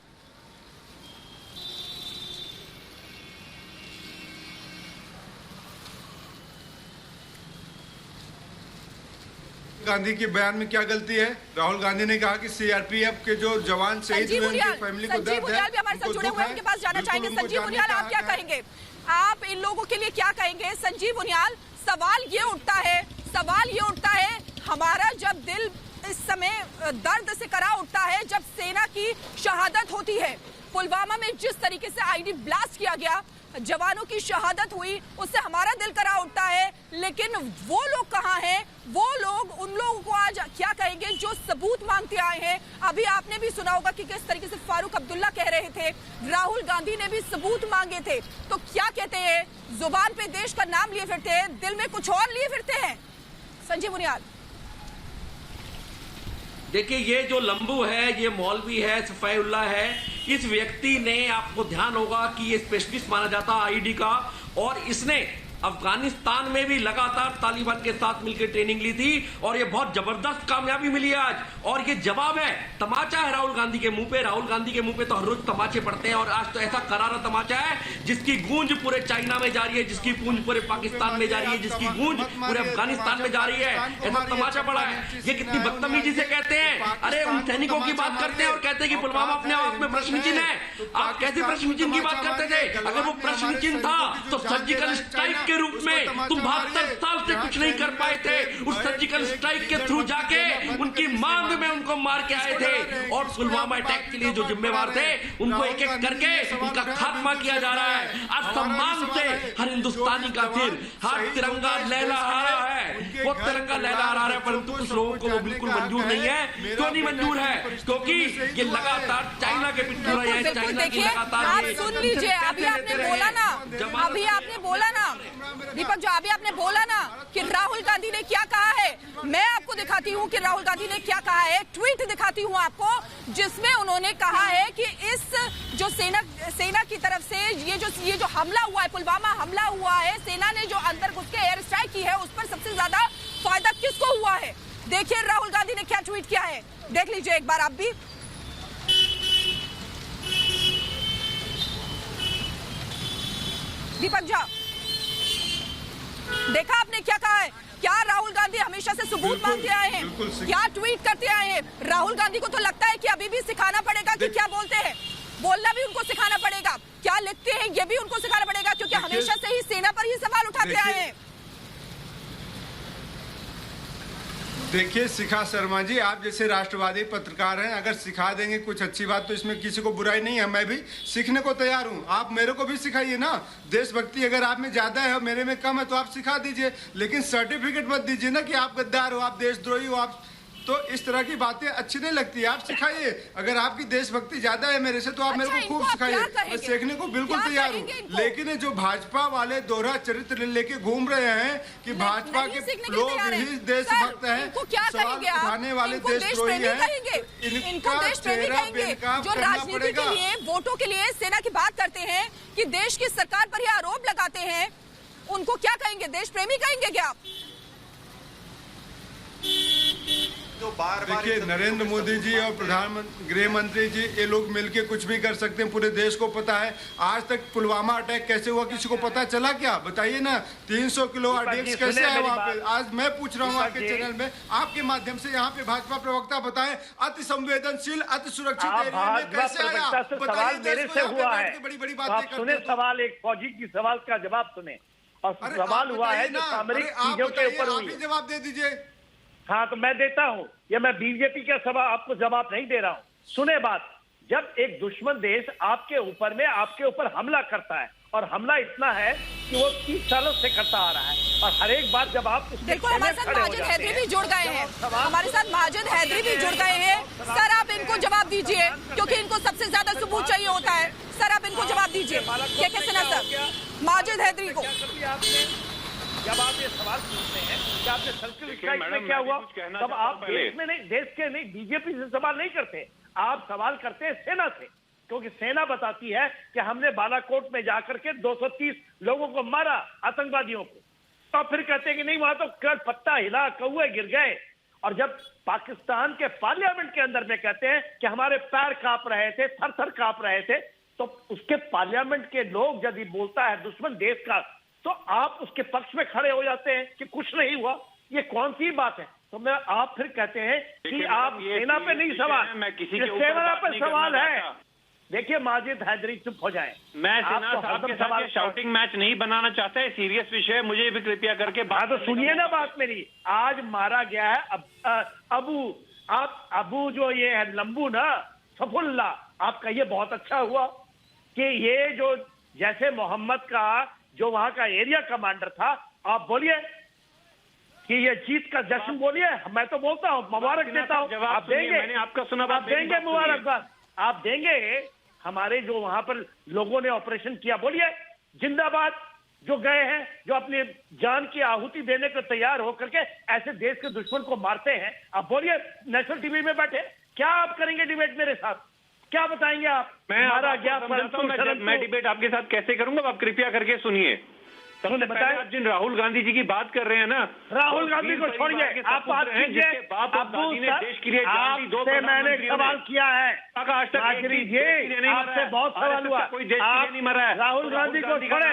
[SPEAKER 4] गांधी के बयान में क्या गलती है? राहुल गांधी ने कहा कि सीआरपीएफ के जो जवान शहीद हुए उनकी फैमिली को दर्द है।
[SPEAKER 1] संजीव मुनियाल भी हमारे साथ जुड़े हुए हैं, उनके पास जाना चाहेंगे। संजीव मुनियाल, आप क्या कहेंगे? आप इन लोगों के लिए क्या कहेंगे? संजीव मुनियाल, सवाल ये उठता है हमारा जब दिल इस समय दर्द से करा उठता है जब सेना की शहादत होती है। पुलवामा में जिस तरीके से आईडी ब्लास्ट किया गया, जवानों की शहादत हुई, उससे हमारा दिल करा उठता है। लेकिन वो लोग कहाँ हैं? वो लोग, उन लोगों को आज क्या कहेंगे जो सबूत मांगते आए हैं? अभी आपने भी सुना होगा कि किस तरीके से फारूक अब्दुल्ला कह रहे थे, राहुल गांधी ने भी सबूत मांगे थे। तो क्या कहते हैं? जुबान पे देश का नाम लिए फिरते हैं, दिल में कुछ और लिए फिरते हैं। संजीव मुनियाल,
[SPEAKER 10] देखिए, ये जो लंबू है, ये मौलवी है, सफायुल्ला है, इस व्यक्ति ने, आपको ध्यान होगा कि ये स्पेशलिस्ट माना जाता है आईडी का, और इसने अफगानिस्तान में भी लगातार तालिबान के साथ मिलकर ट्रेनिंग ली थी और ये बहुत जबरदस्त कामयाबी मिली है आज। और ये जवाब है, तमाचा है राहुल गांधी के मुंह पे। राहुल गांधी के मुंह पे तो हर रोज तमाचे पड़ते हैं और आज तो ऐसा करारा तमाचा है जिसकी गूंज पूरे चाइना में जा रही है, जिसकी गूंज पूरे पाकिस्तान में जा रही है, जिसकी गूंज पूरे अफगानिस्तान में जा रही है। ऐसा तमाचा पड़ा है। ये कितनी बदतमीजी से कहते हैं, अरे उन सैनिकों की बात करते हैं और कहते हैं कि पुलवामा अपने आप में प्रश्न चिन्ह है। आप कैसे प्रश्न चिन्ह की बात करते थे? अगर वो प्रश्न चिन्ह था तो सर्जिकल स्ट्राइक के रूप में तुम 72 साल से कुछ नहीं कर पाए थे। उस सर्जिकल स्ट्राइक के थ्रू जाके उनकी मांग में उनको मार के आए थे और पुलवामा अटैक के लिए जो जिम्मेवार थे उनको एक एक करके उनका खात्मा किया जा रहा है। आज सम्मान से हर हिंदुस्तानी का सिर, हर तिरंगा लहरा रहा है, वो तिरंगा लहरा रहा है, परंतु कुछ लोगों को वो बिल्कुल मंजूर नहीं है। क्यों नहीं मंजूर है? क्योंकि ये लगातार चाइना के पिट्ठू रहे हैं। चाइना की लगातार,
[SPEAKER 1] आप सुन लीजिए, अभी आपने बोला ना दीपक, जो अभी आपने बोला ना कि राहुल गांधी ने क्या कहा है, मैं आपको दिखाती हूँ कि राहुल गांधी ने क्या कहा है। ट्वीट दिखाती हूँ आपको, जिसमें उन्होंने कहा है कि इस जो सेना की तरफ से ये जो हमला हुआ है, पुलवामा हमला हुआ है, सेना ने जो अंदर घुस के एयर स्ट्राइक की है, उस पर सबसे ज्यादा फायदा किसको हुआ है? देखिए राहुल गांधी ने क्या ट्वीट किया है, देख लीजिए एक बार आप भी। दीपक झा, देखा आपने क्या कहा है? क्या राहुल गांधी हमेशा से सबूत मांगते आए हैं, क्या ट्वीट करते आए हैं? राहुल गांधी को तो लगता है कि अभी भी सिखाना पड़ेगा कि क्या बोलते हैं, बोलना भी उनको सिखाना पड़ेगा, क्या लिखते हैं ये भी उनको सिखाना पड़ेगा, क्योंकि हमेशा से ही सेना पर ही सवाल उठाते आए हैं।
[SPEAKER 4] देखिए शिखा शर्मा जी, आप जैसे राष्ट्रवादी पत्रकार हैं, अगर सिखा देंगे कुछ अच्छी बात तो इसमें किसी को बुराई नहीं है। मैं भी सीखने को तैयार हूं, आप मेरे को भी सिखाइए ना। देशभक्ति अगर आप में ज्यादा है और मेरे में कम है तो आप सिखा दीजिए, लेकिन सर्टिफिकेट मत दीजिए ना कि आप गद्दार हो, आप देशद्रोही हो। आप तो इस तरह की बातें अच्छी नहीं लगती है, आप सिखाइए। अगर आपकी देशभक्ति ज्यादा है मेरे से तो आप मेरे को खूब सिखाइए, मैं सीखने को बिल्कुल तैयार हूँ। लेकिन जो भाजपा वाले दोहरा चरित्र लेके घूम रहे हैं कि भाजपा के लोग ही देशभक्त हैं, सवाल उठाने वाले देशद्रोही हैं, इनका चेहरा बेनकाब
[SPEAKER 1] जो राजनीति के लिए, वोटों के लिए सेना की बात करते हैं कि देश की सरकार पर ये आरोप लगाते हैं, उनको क्या कहेंगे? देश प्रेमी कहेंगे क्या आप?
[SPEAKER 4] देखिए नरेंद्र मोदी जी और प्रधानमंत्री, गृह मंत्री जी, ये लोग मिलके कुछ भी कर सकते हैं, पूरे देश को पता है। आज तक पुलवामा अटैक कैसे हुआ किसी को पता चला क्या? बताइए ना। 300 किलो आरडीएक्स कैसे है वहाँ पे? आज मैं पूछ रहा हूँ आपके चैनल में, आपके माध्यम से यहाँ पे भाजपा प्रवक्ता बताएं, अति संवेदनशील, अति सुरक्षित एरिया में कैसे आया?
[SPEAKER 6] बताइए। मेरे से हुआ है,
[SPEAKER 4] बड़ी बड़ी बातें
[SPEAKER 6] सुने सवाल, एक फौजी की सवाल का जवाब सुने, और सवाल हुआ है जो सामरिक चीजों के ऊपर हुई है।
[SPEAKER 4] जवाब दे दीजिए।
[SPEAKER 6] हाँ तो मैं देता हूं, या मैं बीजेपी का सवाल आपको जवाब नहीं दे रहा हूं। सुने बात, जब एक दुश्मन देश आपके ऊपर हमला करता है, और हमला इतना है कि वो 30 सालों से करता आ रहा है, और हर एक बात जब आप
[SPEAKER 1] देखो, हमारे साथ माजिद हैदरी भी जुड़ गए हैं, हमारे साथ माजिद हैदरी भी जुड़ गए हैं। सर आप इनको जवाब दीजिए, क्योंकि इनको सबसे ज्यादा सबूत चाहिए होता है। सर आप इनको जवाब दीजिए, क्या कहते हैं सर माजिद हैदरी को?
[SPEAKER 6] जब आप ये सवाल पूछते हैं कि आपने सर्किल स्ट्राइक में क्या हुआ, तब आप देश के नहीं बीजेपी से सवाल नहीं करते, आप सवाल करते हैं सेना से, क्योंकि सेना बताती है कि हमने बालाकोट में जाकर के 230 लोगों को मारा, आतंकवादियों को। तो फिर कहते हैं कि नहीं, वहां तो कल पत्ता हिला, कौवे गिर गए। और जब पाकिस्तान के पार्लियामेंट के अंदर में कहते हैं कि हमारे पैर कांप रहे थे, थर थर कांप रहे थे, तो उसके पार्लियामेंट के लोग यदि बोलता है दुश्मन देश का, तो आप उसके पक्ष में खड़े हो जाते हैं कि कुछ नहीं हुआ। ये कौन सी बात है? तो मैं आप फिर कहते हैं कि आप सेना पे नहीं सवाल,
[SPEAKER 11] मैं किसी के
[SPEAKER 6] सेना पे सवाल है। देखिए माजिद हैदरी चुप हो जाएं।
[SPEAKER 11] मैं सेना साहब के साथ शाउटिंग मैच नहीं बनाना चाहता है, सीरियस विषय है, मुझे भी कृपया करके
[SPEAKER 6] बात तो सुनिए ना बात मेरी। आज मारा गया है अबू जो ये है लंबू ना सफुल्ला, आपका ये बहुत अच्छा हुआ कि ये जो जैसे मोहम्मद का जो वहां का एरिया कमांडर था, आप बोलिए कि ये जीत का जश्न बोलिए, मैं तो बोलता हूँ मुबारक देता हूँ। आप देंगे,
[SPEAKER 11] मैंने आपका सुना,
[SPEAKER 6] आप देंगे मुबारकबाद, आप देंगे। हमारे जो वहां पर लोगों ने ऑपरेशन किया, बोलिए जिंदाबाद। जो गए हैं, जो अपनी जान की आहुति देने को तैयार होकर के ऐसे देश के दुश्मन को मारते हैं, आप बोलिए नेशनल टीवी में बैठे क्या आप करेंगे डिबेट मेरे साथ? क्या बताएंगे आप?
[SPEAKER 11] मैं डिबेट आपके साथ कैसे करूंगा, आप कृपया करके सुनिए। सबसे पहले आप जिन राहुल गांधी जी की बात कर रहे हैं ना,
[SPEAKER 6] राहुल गांधी को छोड़िए, आप बात कीजिए।
[SPEAKER 11] बाप और दादी ने देश के लिए जान दी, दो
[SPEAKER 6] मैंने सवाल किया है,
[SPEAKER 11] आज तक
[SPEAKER 6] आपसे बहुत सवाल हुआ,
[SPEAKER 11] कोई देश के लिए नहीं मरा है।
[SPEAKER 6] राहुल गांधी को छोड़े,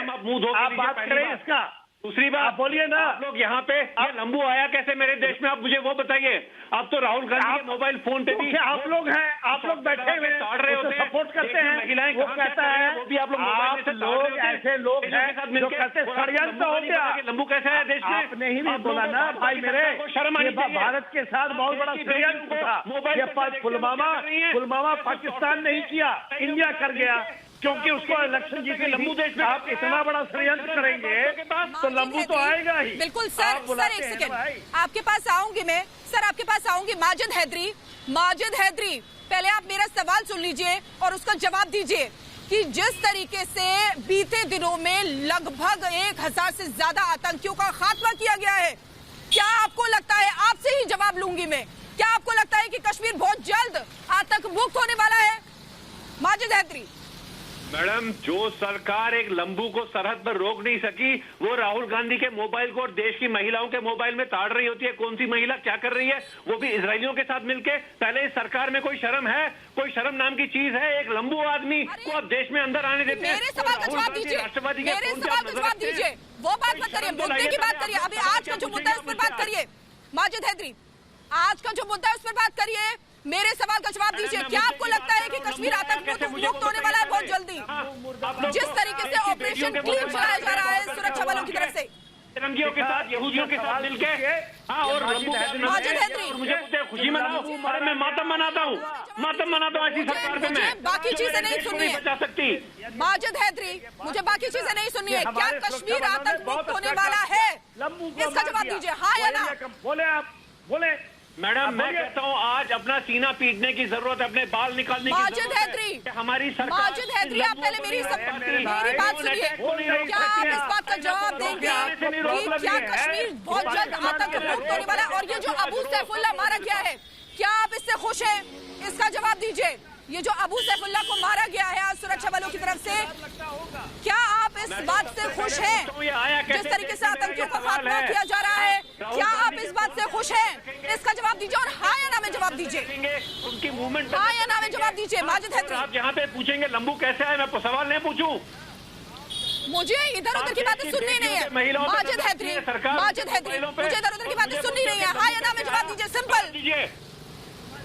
[SPEAKER 6] आप बात करें इसका।
[SPEAKER 11] दूसरी बात बोलिए ना, आप लोग यहाँ पे ये लंबू आया कैसे मेरे देश में, आप मुझे वो बताइए। आप तो राहुल गांधी के मोबाइल फोन पे भी
[SPEAKER 6] आप लोग हैं, आप लोग बैठे हुए
[SPEAKER 11] रहे होते हैं,
[SPEAKER 6] सपोर्ट करते हैं,
[SPEAKER 11] महिलाएं
[SPEAKER 6] वो कहता है,
[SPEAKER 11] वो भी आप लोग
[SPEAKER 6] ऐसे लोग हैं जो कहते षड्यंत्र हो गया।
[SPEAKER 11] लंबू कैसे है देश में?
[SPEAKER 6] आपने ही नहीं बोला ना भाई मेरे, भारत के साथ बहुत बड़ा षड्यंत्र था। ये पुलवामा पाकिस्तान नहीं किया, इंडिया कर गया, क्योंकि उसको इलेक्शन जीते लंबू देश में। आप इतना बड़ा षड्यंत्र करेंगे तो लंबू तो आएगा ही।
[SPEAKER 1] बिल्कुल सर, एक सेकंड आपके पास आऊंगी मैं, सर आपके पास आऊंगी। माजिद हैदरी, पहले आप मेरा सवाल सुन लीजिए और उसका जवाब दीजिए कि जिस तरीके से बीते दिनों में लगभग 1000 से ज्यादा आतंकियों का खात्मा किया गया है, क्या आपको लगता है, आपसे ही जवाब लूंगी मैं, क्या आपको लगता है कि कश्मीर बहुत जल्द आतंक मुक्त होने वाला है? माजिद हैदरी।
[SPEAKER 11] मैडम, जो सरकार एक लंबू को सरहद पर रोक नहीं सकी, वो राहुल गांधी के मोबाइल को और देश की महिलाओं के मोबाइल में ताड़ रही होती है। कौन सी महिला क्या कर रही है, वो भी इजरायलियों के साथ मिलके। पहले इस सरकार में कोई शर्म है? कोई शर्म नाम की चीज है? एक लंबू आदमी को आप देश में अंदर आने देते हैं?
[SPEAKER 1] मेरे सवाल का जवाब दीजिए, मेरे सवाल का जवाब दीजिए। वो बात मत करिए, मुद्दे की बात करिए। अभी आज का जो मुद्दा है उस पर बात करिए। माजिद हैदरी, आज का जो मुद्दा है उस पर बात करिए, मेरे सवाल का जवाब दीजिए। क्या आपको लगता है कि कश्मीर आतंक मुक्त होने वाला है बहुत जल्दी? जिस तरीके से ऑपरेशन क्लीन चलाया जा रहा है सुरक्षा बलों की तरफ से,
[SPEAKER 11] तिरंगियों के साथ, यहूदियों के साथ मिलके, हाँ, और
[SPEAKER 1] माजिद हैदरी,
[SPEAKER 11] मुझे खुशी मनाओ। अरे मैं मातम मनाता हूँ ऐसी सरकार पे। मैं
[SPEAKER 1] बाकी चीजें नहीं सुननी है
[SPEAKER 11] बचा सकती।
[SPEAKER 1] माजिद हैदरी, मुझे बाकी चीजें नहीं सुननी है। क्या कश्मीर आतंक मुक्त होने वाला है? इसका जवाब दीजिए, हाँ या ना।
[SPEAKER 6] बोले आप, बोले।
[SPEAKER 11] मैडम, मैं कहता हूँ आज अपना सीना पीटने की जरूरत है, अपने बाल निकालने की
[SPEAKER 1] माजिद हैदरी,
[SPEAKER 11] हमारी सरकार।
[SPEAKER 1] माजिद हैदरी, आप पहले मेरी बात सुनिए। क्या आप इस बात का जवाब देंगे कि क्या कश्मीर बहुत जल्द आतंक मुक्त होने वाला है? और ये जो अबू सैफुल्लाह मारा गया है, क्या आप इससे खुश हैं? इसका जवाब दीजिए। ये जो अबू सैफुल्लाह को मारा गया है आज सुरक्षा बलों की तरफ से, क्या आप इस बात से खुश हैं? जिस तरीके से आतंकियों का खात्मा किया जा रहा है, क्या आप इस बात से खुश हैं? इसका जवाब दीजिए और हाँ या ना में जवाब दीजिए।
[SPEAKER 11] उनकी मूवमेंट,
[SPEAKER 1] हाँ या ना में जवाब दीजिए। माजिद हैदरी,
[SPEAKER 11] आप यहाँ पे पूछेंगे लंबू कैसे है, मैं सवाल नहीं पूछूं।
[SPEAKER 1] मुझे इधर उधर की बातें सुननी नहीं है। माजिद हैदरी, मुझे इधर उधर की बातें सुननी नहीं है। हाँ या ना में जवाब दीजिए, सिंपल।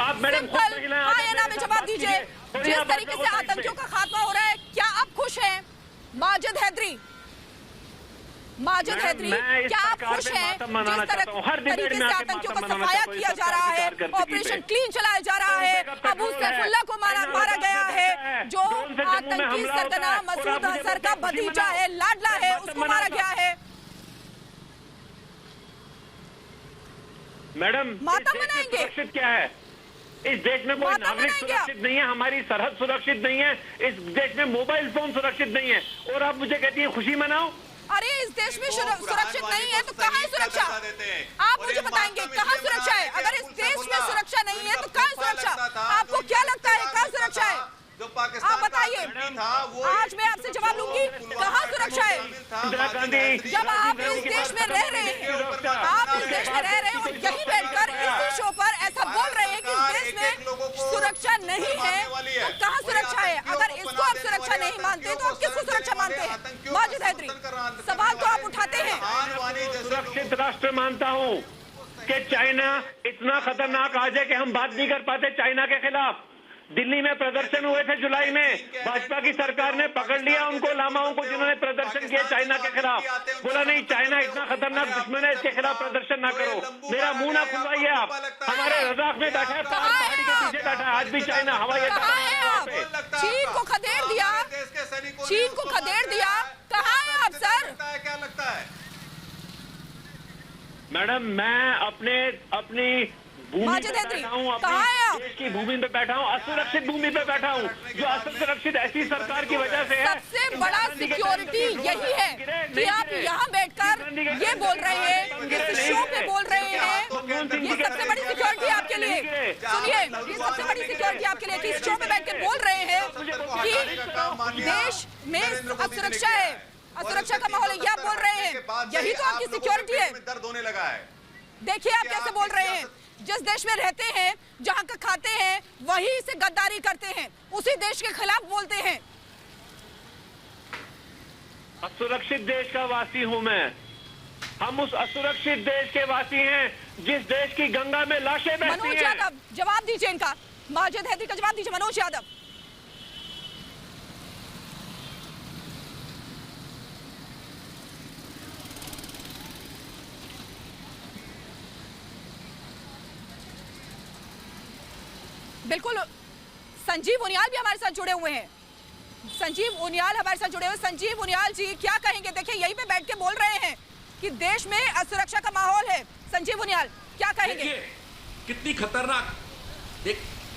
[SPEAKER 11] आप मैडम
[SPEAKER 1] हाँ या ना में जवाब दीजिए। जिस तरीके से आतंकियों का खात्मा हो रहा है, क्या आप खुश हैं? माजिद हैदरी, क्या आप खुश हैं? जिस तरीके से आतंकियों का सफाया किया जा रहा है, ऑपरेशन क्लीन चलाया जा रहा है, अबू सैफुल्लाह को मारा गया है, जो आतंकी सरगना मसूद अजहर का भतीजा है, लाडला है, उसको मारा गया है।
[SPEAKER 11] मैडम,
[SPEAKER 1] मातम मनाएंगे?
[SPEAKER 11] सुरक्षित क्या है इस देश में? कोई नागरिक सुरक्षित नहीं है, हमारी सरहद सुरक्षित नहीं है, इस देश में मोबाइल फोन सुरक्षित नहीं है, और आप मुझे कहती हैं खुशी मनाओ।
[SPEAKER 1] अरे इस देश में सुरक्षित नहीं है तो कहाँ है सुरक्षा? आप मुझे बताएंगे कहाँ सुरक्षा है? अगर इस देश में सुरक्षा नहीं है तो कहाँ सुरक्षा? आपको क्या लगता है कहाँ सुरक्षा है? आप बताइए। आज मैं आपसे जवाब लूंगी, कहाँ सुरक्षा है? जब आप इस देश में रह रहे हैं, आप इस देश में रह रहे हैं और यहीं बैठकर इसी शो पर ऐसा बोल रहे हैं कि इस देश में सुरक्षा नहीं है, तो कहाँ सुरक्षा है? अगर इसको आप सुरक्षा नहीं मानते तो आप किसको सुरक्षा मानते हैं? माजिद हैदरी, सवाल तो आप उठाते हैं।
[SPEAKER 11] सुरक्षित राष्ट्र मानता हूँ, कि चाइना इतना खतरनाक आज है कि हम बात नहीं कर पाते चाइना के खिलाफ। दिल्ली में प्रदर्शन हुए थे जुलाई में, भाजपा की सरकार ने पकड़ लिया उनको, लामाओं को, जिन्होंने प्रदर्शन किया चाइना के खिलाफ। बोला नहीं, चाइना इतना खतरनाक दुश्मन है, इसके खिलाफ प्रदर्शन ना करो। मेरा मुंह ना खुलवाइए आप। हमारे लद्दाख में बैठा है, पहाड़ी के पीछे बैठा है, आज भी चाइना हवाई अड्डा।
[SPEAKER 1] चीन को खदेड़ दिया, चीन को खदेड़ दिया। कहाँ है आप सर?
[SPEAKER 5] क्या लगता है
[SPEAKER 11] मैडम, मैं अपनी भूमि पे बैठा हूँ, अपने देश की भूमि पे बैठा हूँ, असुरक्षित भूमि पे बैठा हूँ, जो असुरक्षित ऐसी सरकार की वजह से है।
[SPEAKER 1] सबसे बड़ा सिक्योरिटी यही है कि आप यहाँ बैठकर ये बोल रहे हैं, इस शो पे बोल रहे हैं। ये सबसे बड़ी सिक्योरिटी आपके लिए, सुनिए, ये सबसे बड़ी सिक्योरिटी आपके लिए कि इस शो पे बैठ के बोल रहे हैं कि देश में असुरक्षा है, असुरक्षा का माहौल है, ये आप बोल रहे हैं। यही तो आपकी सिक्योरिटी है।
[SPEAKER 5] दर्द होने लगा है।
[SPEAKER 1] देखिए आप कैसे बोल रहे हैं। जिस देश में रहते हैं, जहां का खाते हैं, वहीं से गद्दारी करते हैं, उसी देश के खिलाफ बोलते हैं।
[SPEAKER 11] असुरक्षित देश का वासी हूं मैं। हम उस असुरक्षित देश के वासी हैं जिस देश की गंगा में लाशें बहती हैं।
[SPEAKER 1] मनोज यादव जवाब दीजिए इनका, माजिद हैदरी का जवाब दीजिए। मनोज यादव, बिल्कुल। संजीव उनियाल भी हमारे साथ जुड़े हुए हैं। संजीव उनियाल हमारे साथ जुड़े हुए। संजीव उनियाल जी क्या कहेंगे? देखिए यहीं पे बैठ के बोल रहे हैं कि देश में असुरक्षा का माहौल है। संजीव उनियाल क्या कहेंगे?
[SPEAKER 10] कितनी खतरनाक,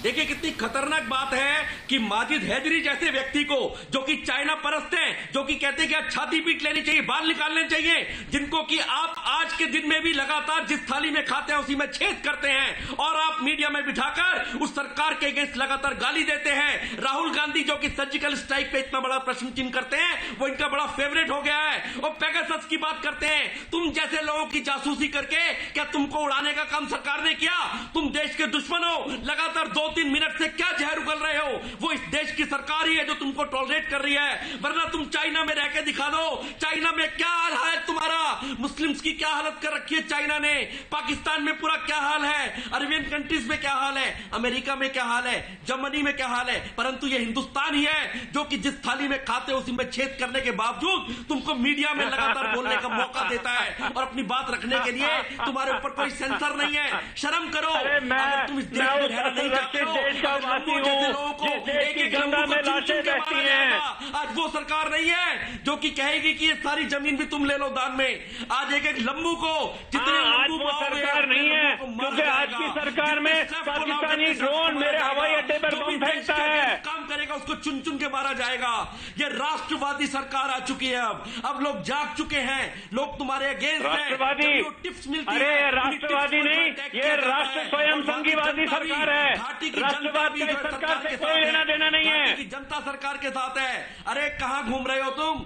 [SPEAKER 10] देखिए कितनी खतरनाक बात है कि माजिद हैदरी जैसे व्यक्ति को, जो कि चाइना परस्त हैं, जो कि कहते हैं कि छाती पीट लेनी चाहिए, बाल निकालने चाहिए, जिनको कि आप आज के दिन में भी लगातार जिस थाली में खाते हैं उसी में छेद करते हैं, और आप मीडिया में बिठाकर उस सरकार के अगेंस्ट लगातार गाली देते हैं। राहुल गांधी जो कि सर्जिकल स्ट्राइक पे इतना बड़ा प्रश्न चिन्ह करते हैं, वो इनका बड़ा फेवरेट हो गया है। और पेगासस की बात करते हैं। तुम जैसे लोगों की जासूसी करके क्या तुमको उड़ाने का काम सरकार ने किया? तुम देश के दुश्मन हो। लगातार 2-3 मिनट से क्या जहर उगल रहे हो? वो इस देश की सरकार ही है जो तुमको टॉलरेट कर रही है, वरना तुम चाइना में रह के दिखा दो। चाइना में क्या हाल है तुम्हारा? मुस्लिम्स की क्या हालत कर रखी है चाइना ने? पाकिस्तान में पूरा क्या हाल है? अरबियन कंट्रीज में क्या हाल है? अमेरिका में क्या हाल है? जर्मनी में क्या हाल है? परंतु ये हिंदुस्तान ही है जो कि जिस थाली में खाते हो उसी में छेद करने के बावजूद तुमको मीडिया में लगातार बोलने का मौका देता है, और अपनी बात रखने के लिए तुम्हारे ऊपर कोई सेंसर नहीं है। शर्म करो। अगर तुम इस देश में रहना नहीं चाहते हो,
[SPEAKER 11] देश का वासी हूं, जिस देश की गंगा में लाशें बहती हैं।
[SPEAKER 10] आज वो सरकार नहीं है जो कि कहेगी कि ये सारी जमीन भी तुम ले लो दान में। आज एक लंबू को जितने
[SPEAKER 11] आज वो सरकार नहीं है, क्योंकि आज की सरकार में पाकिस्तानी ड्रोन मेरे हवाई अड्डे पर बम फेंकता है।
[SPEAKER 10] काम करेगा उसको चुन चुन के मारा जाएगा। ये राष्ट्रवादी सरकार आ चुकी है। अब लोग जाग चुके हैं, लोग तुम्हारे अगेंस्ट हैं।
[SPEAKER 11] राष्ट्रवादी?
[SPEAKER 10] टिप्स मिलती
[SPEAKER 11] अरे राष्ट्रवादी नहीं, ये राष्ट्र स्वयं संघीवादी सरकार है। राष्ट्रवाद का इस सरकार से कोई लेना देना नहीं है।
[SPEAKER 10] जनता सरकार के साथ है। अरे कहाँ घूम रहे हो तुम?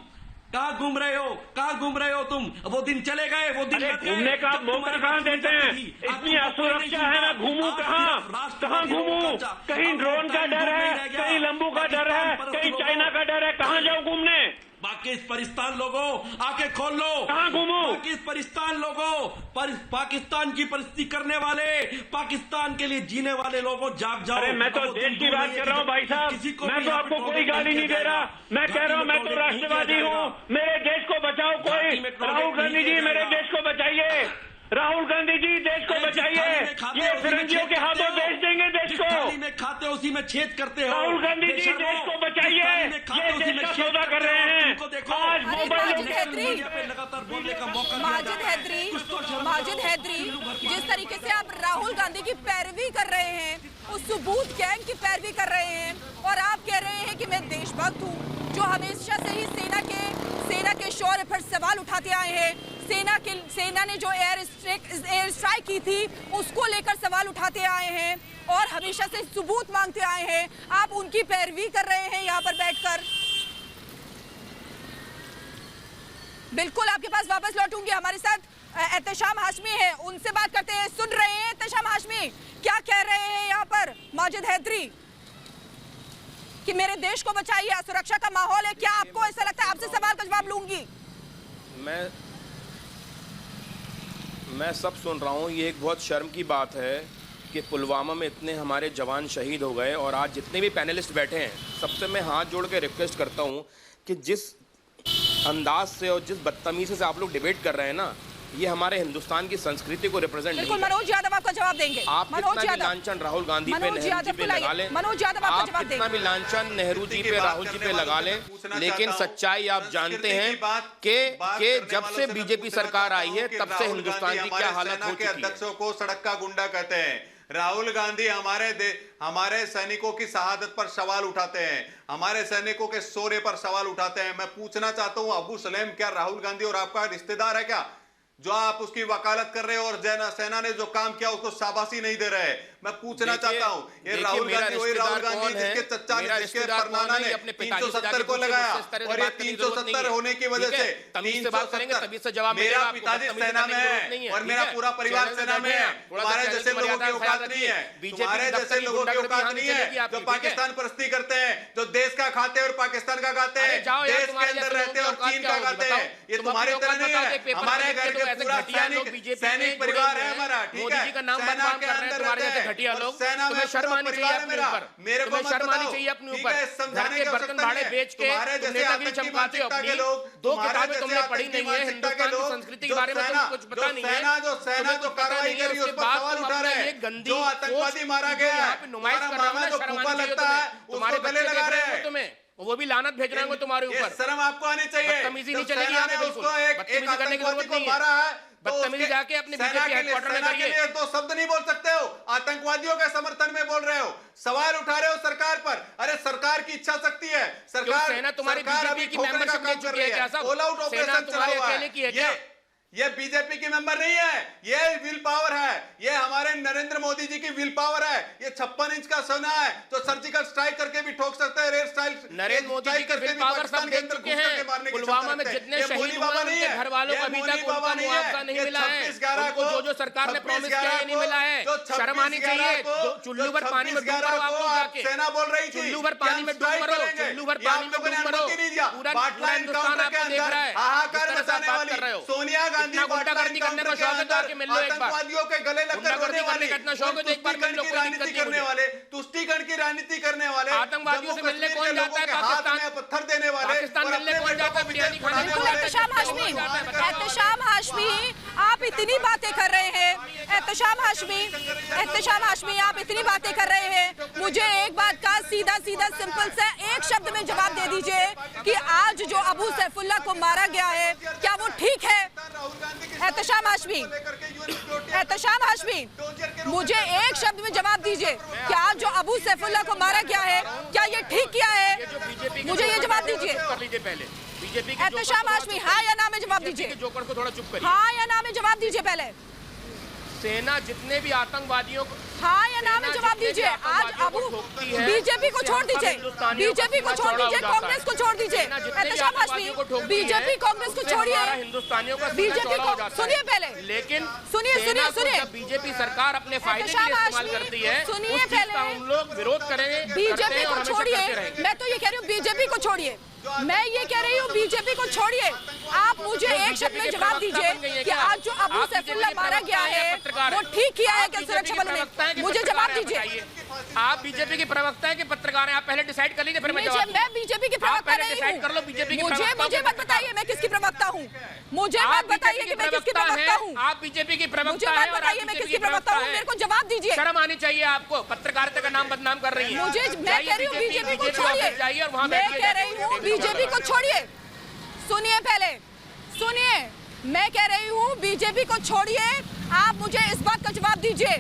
[SPEAKER 10] कहाँ घूम रहे हो? कहाँ घूम रहे हो तुम? वो दिन चले गए, वो दिन
[SPEAKER 11] घूमने का मौका कहाँ देते हैं? इतनी असुरक्षा है, मैं घूमूं कहाँ घूमूं? कहीं ड्रोन का डर है, कहीं लंबू का डर है, कहीं चाइना का डर है, कहाँ जाऊं घूमने?
[SPEAKER 10] पाकिस्तान लोगों आके खोल लो।
[SPEAKER 11] कहाँ घूमूं?
[SPEAKER 10] पाकिस्तान लोगों, पाकिस्तान की परिस्थिति करने वाले, पाकिस्तान के लिए जीने वाले लोगों, जाग जाओ।
[SPEAKER 11] अरे मैं तो देश की बात कर रहा हूँ भाई साहब, मैं तो आपको कोई गाली नहीं दे रहा। मैं कह रहा हूँ मैं तो राष्ट्रवादी हूँ। मेरे देश को बचाओ कोई। राहुल गांधी जी मेरे देश को बचाइए। राहुल गांधी जी देश को बचाइए। ये फिरंगियों के हाथों बेच देंगे देश को।
[SPEAKER 10] थाली में खाते हो उसी में छेद करते हो।
[SPEAKER 11] राहुल गांधी जी देश को बचाइए। ये देश का सौदा कर रहे हैं। आज मोबाइल
[SPEAKER 10] लगातार बोलने का मौका।
[SPEAKER 1] माजिद हैदरी, जिस तरीके से आप राहुल गांधी की पैरवी कर रहे हैं, उस सबूत गैंग की पैरवी कर रहे हैं, और आप कह रहे हैं कि मैं देशभक्त हूँ, जो हमेशा से ही सेना के शौर्य पर सवाल उठाते आए हैं। सेना ने जो एयर स्ट्राइक की थी उसको लेकर सवाल उठाते आए हैं और हमेशा से सबूत मांगते आए हैं। आप उनकी पैरवी कर रहे हैं यहाँ पर बैठकर। बिल्कुल आपके पास वापस लौटूंगी। हमारे साथ एहतेशाम हाशमी है, उनसे बात करते हैं। सुन रहे हैं एहतेशाम हाशमी, क्या कह रहे हैं यहाँ पर माजिद हैदरी कि मेरे देश को बचाइए, असुरक्षा का माहौल है? क्या आपको ऐसा लगता है? आपसे सवाल का जवाब लूंगी।
[SPEAKER 7] मैं सब सुन रहा हूँ। ये एक बहुत शर्म की बात है कि पुलवामा में इतने हमारे जवान शहीद हो गए और आज जितने भी पैनलिस्ट बैठे हैं सबसे मैं हाथ जोड़ के रिक्वेस्ट करता हूँ कि जिस अंदाज से और जिस बदतमीजी से आप लोग डिबेट कर रहे हैं ना, ये हमारे हिंदुस्तान की संस्कृति को रिप्रेजेंट नहीं करता।
[SPEAKER 1] मनोज यादव आपका जवाब देंगे।
[SPEAKER 7] आप कितना भी लांछन राहुल गांधी पे, नेहरू जी पे लगा लें,
[SPEAKER 1] मनोज यादव आपका जवाब देंगे।
[SPEAKER 7] कितना भी लांछन नेहरू जी पे, राहुल जी पे लगा लें, लेकिन सच्चाई आप जानते हैं कि जब से बीजेपी सरकार आई है तब से हिंदुस्तान की क्या हालत हो चुकी है।
[SPEAKER 5] अध्यक्षों को सड़क का गुंडा कहते हैं। राहुल गांधी हमारे सैनिकों की शहादत पर सवाल उठाते हैं, हमारे सैनिकों के शौर्य पर सवाल उठाते हैं। मैं पूछना चाहता हूं अबू सलेम, क्या राहुल गांधी और आपका रिश्तेदार है क्या? जो आप उसकी वकालत कर रहे हो और सेना ने जो काम किया उसको शाबाशी नहीं दे रहे। मैं पूछना चाहता हूं, ये राहुल गांधी वही राहुल गांधी जिसके चच्चा ने, जिसके परनाना ने 370 को लगाया और ये 370 होने की वजह से 370 मेरा पिताजी सेना में है और मेरा पूरा परिवार सेना में है। तुम्हारे जैसे लोगों की औकात नहीं है, तुम्हारे जैसे लोगों की औकात नहीं है जो पाकिस्तान परस्ती करते हैं, जो देश का खाते हैं और पाकिस्तान का खाते हैं, देश के अंदर रहते हैं और चीन का खाते हैं। ये तुम्हारी तरह नहीं है। हमारे घर के पूरा सैनिक परिवार है हमारा, ठीक है? सेना के अंदर रहते हैं
[SPEAKER 7] घटिया लोग,
[SPEAKER 5] सेना में
[SPEAKER 7] शर्म आनी चाहिए अपने ऊपर,
[SPEAKER 5] मेरे को
[SPEAKER 7] शर्म आनी चाहिए अपने ऊपर। घर के बर्तन भाड़े बेच के तुम नेतागिरी चमकाते हो अपनी। दो किताबें तुमने पढ़ी नहीं है, हिंदुस्तान की संस्कृति के बारे में तुमको कुछ पता नहीं है।
[SPEAKER 5] सेना जो कार्रवाई करी उस पर सवाल उठा रहे हैं, जो आतंकवादी मारा गया है,
[SPEAKER 7] नुमाइश कर रहा है, शर्म आनी चाहिए तुम्हारे गले लगा रहे हैं तुम्हें, वो भी लानत भेज रहे हैं तुम्हारे ऊपर।
[SPEAKER 5] शर्म आपको आनी चाहिए।
[SPEAKER 7] बदतमीजी नहीं चलेगी यहाँ पे, बिल्कुल बदतमीजी करने की जरूरत नहीं है। बदतमीजी जाके अपने बीजेपी हेडक्वार्टर में करिए।
[SPEAKER 5] दो शब्द नहीं बोल सकते हो, आतंकवादियों के समर्थन में बोल रहे हो, सवाल उठा रहे हो सरकार पर। अरे सरकार की इच्छा शक्ति है, सरकार
[SPEAKER 7] सेना तुम्हारी बीजेपी की मेंबरशिप ले चुकी है क्या? सब
[SPEAKER 5] ऑल आउट ऑपरेशन चला हुआ है। ये बीजेपी की मेंबर नहीं है, ये विल पावर है, ये हमारे नरेंद्र मोदी जी की विल पावर है। ये 56 इंच का सोना है जो सर्जिकल स्ट्राइक करके भी ठोक सकते हैं, रेयर स्ट्राइक।
[SPEAKER 7] नरेंद्र मोदी जी की विल पावर सब देख चुके हैं। पुलवामा में जितने शहीद हुए उनके घर वालों को अभी तक उनका मुआवजा नहीं मिला है, उनको जो सरकार ने प्रॉमिस किया है नहीं मिला है। शर्म आनी चाहिए। चुल्लू भर पानी में डूब मरो आप लोग जाके,
[SPEAKER 5] सेना बोल रही थी
[SPEAKER 7] चुल्लू भर पानी में डूब मरो, चुल्लू भर पानी में डूब मरो। पूरा हिंदुस्तान आपको देख रहा है,
[SPEAKER 5] हाहाकार मचाने वाली सोनिया
[SPEAKER 7] गुंडागर्दी करने का शौक है तो आके मिल लो एक बार।
[SPEAKER 5] आतंकवादियों के गले लगकर रोने वाले,
[SPEAKER 7] कितना शौक है तो एक बार मिल लो।
[SPEAKER 5] राजनीति करने वाले, तुष्टीकरण की राजनीति करने वाले,
[SPEAKER 7] आतंकवादियों से मिलने कौन जाता है? पाकिस्तान
[SPEAKER 5] पत्थर देने वाले,
[SPEAKER 7] पाकिस्तान मिलने कौन जाता है? बिरयानी खाने
[SPEAKER 1] एहतशाम हाशमी, आप इतनी बातें कर रहे हैं। एहतशाम हाशमी, आप इतनी बातें कर रहे हैं, मुझे एक बात का सीधा सिंपल से एक शब्द में जवाब दे दीजिए कि आज जो अबू सैफुल्लाह को मारा गया है क्या वो ठीक है? एहतशाम हाशमी, मुझे एक शब्द में जवाब दीजिए कि आज जो अबू सैफुल्लाह को मारा गया है क्या ये ठीक किया है? मुझे ये जवाब दीजिए। एहतशाम हाशमी, हाँ या ना में जवाब दीजिए।
[SPEAKER 7] जोकर को थोड़ा चुप करिए।
[SPEAKER 1] हाँ या ना में जवाब दीजिए पहले।
[SPEAKER 7] सेना जितने भी आतंकवादियों को,
[SPEAKER 1] हाँ या ना में जवाब दीजिए। आज अबू बीजेपी को छोड़ दीजिए, कांग्रेस को छोड़ दीजिए। एहतशाम हाशमी, बीजेपी कांग्रेस को छोड़िए,
[SPEAKER 7] हिंदुस्तानियों का
[SPEAKER 1] बीजेपी को सुनिए पहले,
[SPEAKER 7] लेकिन
[SPEAKER 1] सुनिए
[SPEAKER 7] बीजेपी सरकार अपने फायदे के लिए इस्तेमाल करती है,
[SPEAKER 1] सुनिए पहले,
[SPEAKER 7] हम लोग विरोध करेंगे।
[SPEAKER 1] बीजेपी को छोड़िए। मैं तो ये कह रही हूँ बीजेपी को छोड़िए, मैं ये कह रही हूँ बीजेपी को छोड़िए। आप मुझे एक शब्द में जवाब दीजिए कि आज जो अबू सैफुल्लाह मारा गया है वो ठीक किया है क्या सुरक्षा बलों ने? मुझे जवाब दीजिए।
[SPEAKER 7] आप बीजेपी की प्रवक्ता है कि पत्रकार है? आप पहले डिसाइड कर लीजिए फिर मैं जवाब।
[SPEAKER 1] मैं बीजेपी की प्रवक्ता नहीं हूं।
[SPEAKER 7] कर लो बीजेपी की।
[SPEAKER 1] मुझे मत बताइए मैं किसकी प्रवक्ता हूँ। मुझे मत बताइए कि मैं किसकी प्रवक्ता हूँ।
[SPEAKER 7] आप बीजेपी की प्रवक्ता है और
[SPEAKER 1] बताइए मैं किसकी प्रवक्ता हूँ। मेरे को जवाब दीजिए।
[SPEAKER 7] शर्म आनी चाहिए आपको, पत्रकारिता का नाम बदनाम कर रही है।
[SPEAKER 1] मैं कह रही हूँ बीजेपी को छोड़िए, मैं कह रही हूँ बीजेपी को छोड़िए। सुनिए पहले, सुनिए, मैं कह रही हूँ बीजेपी को छोड़िए। आप मुझे इस बात का जवाब दीजिए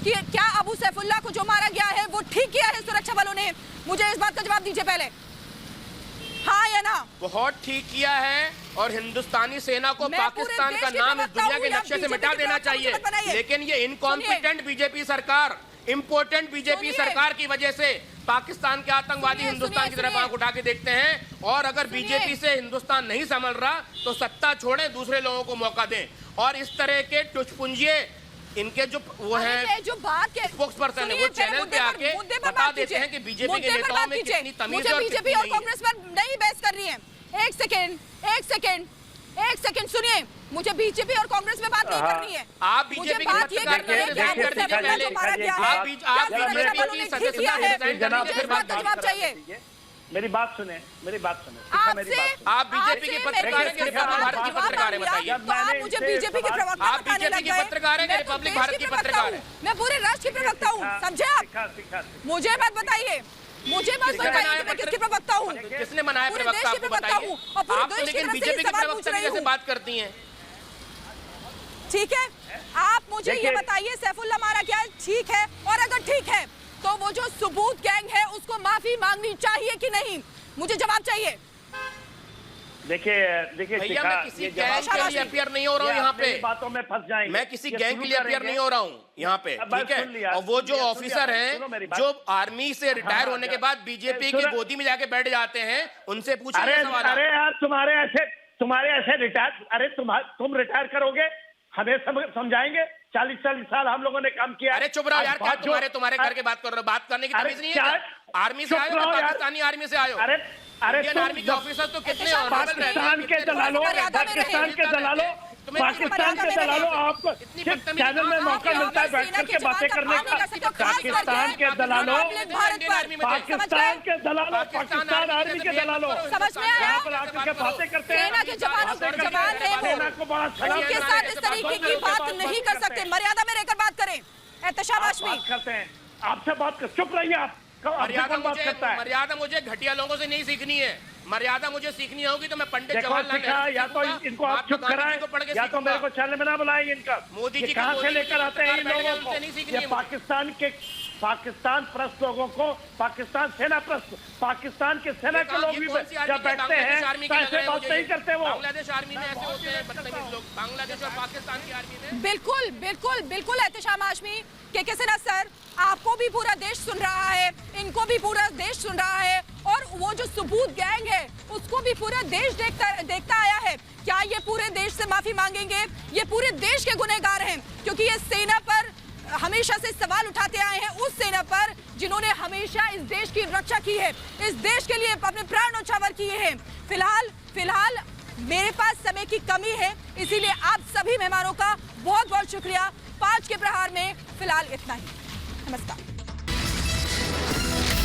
[SPEAKER 1] कि क्या अबू सैफुल्लाह को जो मारा गया है वो ठीक किया है सुरक्षा बलों ने? मुझे इस बात का जवाब दीजिए पहले, हाँ या ना।
[SPEAKER 7] बहुत ठीक किया है और हिंदुस्तानी सेना को पाकिस्तान का नाम इस दुनिया के नक्शे से मिटा देना चाहिए। लेकिन ये इनकॉम्पिटेंट बीजेपी सरकार, इंपोर्टेंट बीजेपी सरकार की वजह से पाकिस्तान के आतंकवादी हिंदुस्तान की तरफ आंख उठा के देखते हैं। और अगर बीजेपी से हिंदुस्तान नहीं संभल रहा तो सत्ता छोड़ें, दूसरे लोगों को मौका दें। और इस तरह के टुचपुंजिए इनके जो वो हैं
[SPEAKER 1] जो बात के
[SPEAKER 7] स्पोक्स पर्सन है, वो चैनल पे आके बता देते हैं कि बीजेपी के नेताओं में कितनी तमीज है।
[SPEAKER 1] बीजेपी और कांग्रेस पर नहीं बहस कर रही है। एक सेकेंड, एक सेकंड सुनिए, मुझे बीजेपी और कांग्रेस में बात नहीं करनी है।
[SPEAKER 7] आप बीजेपी के पत्रकार
[SPEAKER 1] जवाब चाहिए।
[SPEAKER 6] मेरी बात सुने, मेरी बात सुने।
[SPEAKER 7] आप बीजेपी के पत्रकार हैं कि रिपब्लिक भारत की पत्रकार है? बताइए।
[SPEAKER 1] आप मुझे बीजेपी के प्रवक्ता
[SPEAKER 7] आप बीजेपी के पत्रकार हैं कि रिपब्लिक भारत की पत्रकार है?
[SPEAKER 1] मैं पूरे राष्ट्र की प्रवक्ता हूँ, समझे आप? मुझे बात बताइए, मुझे बात बताइए कि मैं किसकी प्रवक्ता हूँ?
[SPEAKER 7] किसने बनाया प्रवक्ता आपको? बताइए। आप तो लेकिन बीजेपी के प्रवक्ता की कैसे बात करती हैं?
[SPEAKER 1] ठीक है, आप मुझे ये बताइए सैफुल्लाह मारा क्या ठीक है? और अगर ठीक है तो वो जो सबूत गैंग है उसको माफी मांगनी चाहिए कि नहीं? मुझे जवाब चाहिए।
[SPEAKER 6] देखिए
[SPEAKER 7] भैया, मैं किसी गैंग के लिए अपियर नहीं हो रहा हूँ यहाँ पे।
[SPEAKER 6] बातों में फंस जाएंगे।
[SPEAKER 7] मैं किसी गैंग के लिए अपियर नहीं हो रहा हूँ यहाँ पे, ठीक है? और वो जो ऑफिसर हैं जो आर्मी से रिटायर होने के बाद बीजेपी की गोदी में जाके बैठ जाते हैं, उनसे पूछिए सवाल।
[SPEAKER 6] अरे यार, तुम्हारे ऐसे रिटायर, अरे तुम रिटायर करोगे, हमें समझाएंगे? 40 साल हम लोगों ने काम किया।
[SPEAKER 7] अरे चुप रहो यार, क्या तुम्हारे घर के बात कर रहे हो? बात करने की तमीज नहीं है? आर्मी से आयो, पाकिस्तानी आर्मी से आयो?
[SPEAKER 6] अरे
[SPEAKER 7] इंडियन आर्मी के ऑफिसर तो कितने और
[SPEAKER 6] पाकिस्तान के दलालों, आपको चैनल में मौका मिलता है बैठ करके बातें करने का। पाकिस्तान के दलालों, पाकिस्तान के दलालों, पाकिस्तान आर्मी के दलालों यहाँ पर आकर के बातें करते हैं।
[SPEAKER 1] सेना के जवान हैं वो, उनके साथ इस तरीके की बात नहीं कर सकते। मर्यादा में रहकर बात करें। एहतशाम हाशमी
[SPEAKER 6] करते हैं, आपसे बात कर, चुप रहिए आप।
[SPEAKER 7] मर्यादा मुझे घटिया लोगों से नहीं सीखनी है। मर्यादा मुझे सीखनी होगी तो मैं पंडित जवाहरलाल नेहरू
[SPEAKER 6] या तो इनको आप चुप कराएं या तो मेरे को चैनल में ना बुलाएं। इनका
[SPEAKER 7] मोदी जी
[SPEAKER 6] कहां से लेकर आते हैं इन लोगों को? ये पाकिस्तान प्रेस लोगों को, पाकिस्तान सेना प्रेस, पाकिस्तान के सेना के लोग भी जब बैठते हैं तो ऐसे बात नहीं करते। वो
[SPEAKER 7] बांग्लादेश आर्मी में ऐसे होते हैं बदतमीज लोग, बांग्लादेश और पाकिस्तान की आर्मी में।
[SPEAKER 1] बिल्कुल बिल्कुल बिल्कुल एहतशाम हाशमी, के सिन्हा सर, आपको भी पूरा देश सुन रहा है, इनको भी पूरा देश सुन रहा है, और वो जो सबूत गैंग है उसको भी पूरा देश देखता आया है। क्या ये पूरे देश से माफी मांगेंगे? ये पूरे देश के गुनहगार हैं, क्योंकि ये सेना पर हमेशा से सवाल उठाते आए हैं, उस सेना पर जिन्होंने हमेशा इस देश की रक्षा की है, इस देश के लिए अपने प्राण न्यौछावर किए हैं। फिलहाल मेरे पास समय की कमी है, इसीलिए आप सभी मेहमानों का बहुत बहुत शुक्रिया। 5 के प्रहार में फिलहाल इतना ही। नमस्कार।